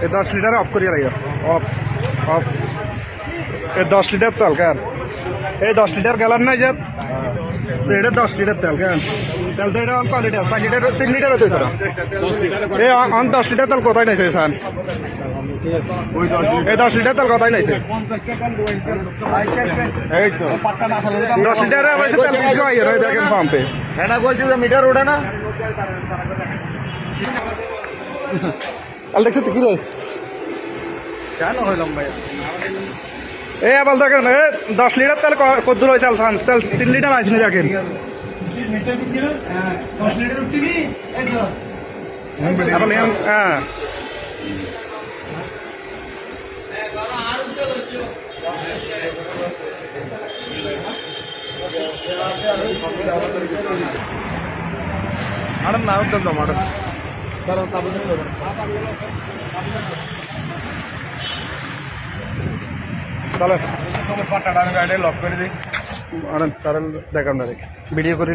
এই 10 litre of করিয়া রাখো অফ অফ এই 10 লিটার তেল কেন এই 10 লিটার গেলার নাই যে এটা 10 লিটার তেল কেন তেল তো এটা অল্প লিটার 5 লিটার 3 লিটার হতো তোরা এই অন 10 লিটার তেল কোথায় নাইছে সান এই 10 লিটার তেল কোথায় নাইছে এই তো 10 লিটার হইছে তেল বেশি হয় রে দেখেন পাম্পে হ্যাঁ কইছি যে মিটার ওঠে না কাল দেখছ তো কি রে কেন হইলাম ভাই এ বল দেখেন 10 লিটার তেল কত দূর হয়েছে সান তেল 3 লিটার আছে না দেখেন আপনি হ্যাঁ మేడం నా వద్దా మేడం సార్ సభ్యులు চলো పట్టడానికి గాడి లాక్ పెరిది আনন্দ সার দেখাম না ভিডিও করি